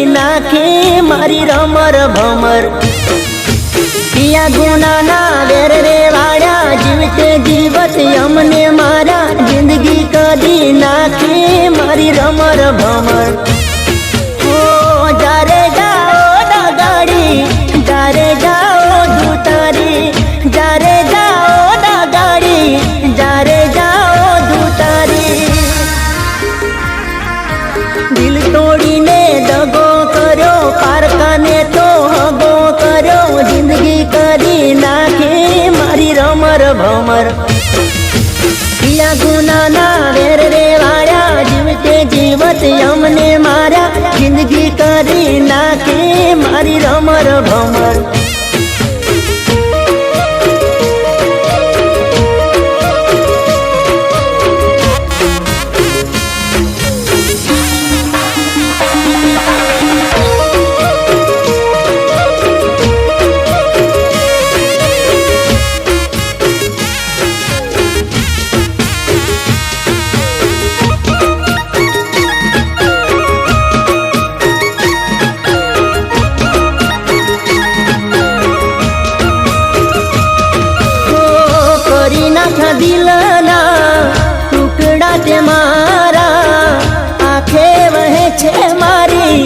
નાખી મારી રમર ભમર પિયા ગુનાના વેર રે વાળ્યા જીવતે જીવત અમને મારા જિંદગી કરી નાખી મારી રમર ભમર જારે જાઓ ડગાડી જારે જાઓ ધૂતારી જારે જાઓ ડગાડી જારે જાઓ ધૂતારી દિલ તોડીને દગો કર્યો પારકાને તો હગો કર્યો જિંદગી કરી નાખી મારી રમર ભમર પિયા ગુનાના વેર રે વાળ્યા જીવતે જીવત અમને મારા જિંદગી કરી નાખી મારી રમર ભમર દિલના ટુકડા તે મારા આંખે વહે છે મારી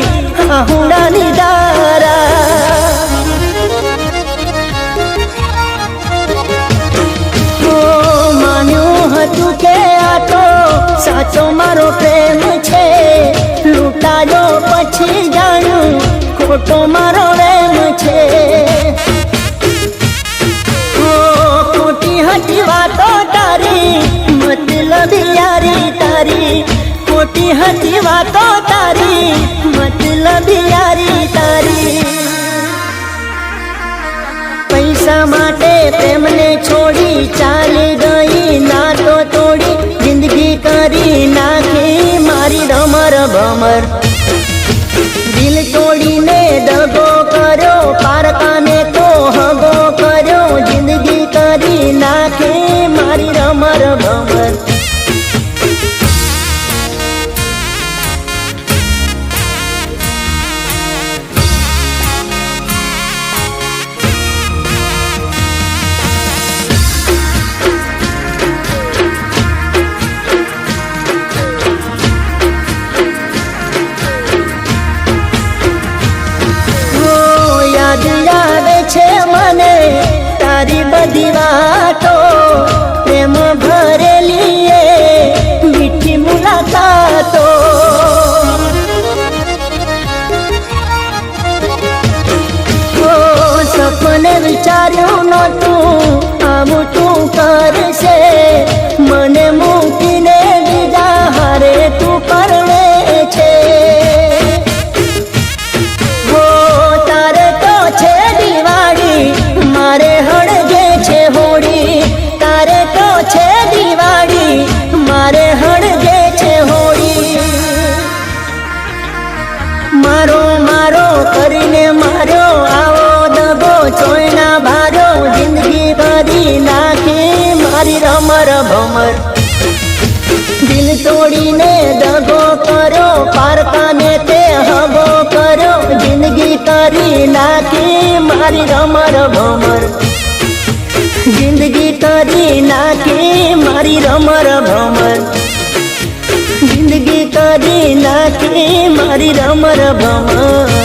આહુડાની ધારા માન્યું હતું કે આ તો સાચો મારો પ્રેમ છે લૂંટાયો પછી જાણ્યું ખોટો મારો વેમ છે ખોટી વાતો તારી મતલબી યારી તારી ખોટી હતી વાતો તારી મતલબી યારી તારી પૈસા માટે પ્રેમને છોડી ચાલી ગઈ નાતો તોડી જિંદગી કરી નાખી મારી રમર ભમર દિલ તોડીને દગો કર્યો પારકાને તો હગો કર્યો જિંદગી કરી નાખી મારી રમર ભમર યાદ છે મને તારી બધી વાતો પ્રેમ ભરેલી મીઠી મુલાકાતો સપને વિચાર્યું નહોતું આવું તું કરશે મને મૂકીને બીજા હારે તું પરણે છે મારે હળગે છે હોળી તારે તો છે દિવાળી મારે હળગે છે હોળી મારો મારો કરીને માર્યો આવો દગો ચોયના ભાર્યો જિંદગી કરી નાખી મારી રમર ભમર દિલ તોડીને દગો કર્યો પારકાને તે હગો કર્યો જિંદગી કરી નાખી મારી રમર ભમર જિંદગી કરી નાખી મારી રમર ભમર જિંદગી કરી નાખી મારી રમર ભમર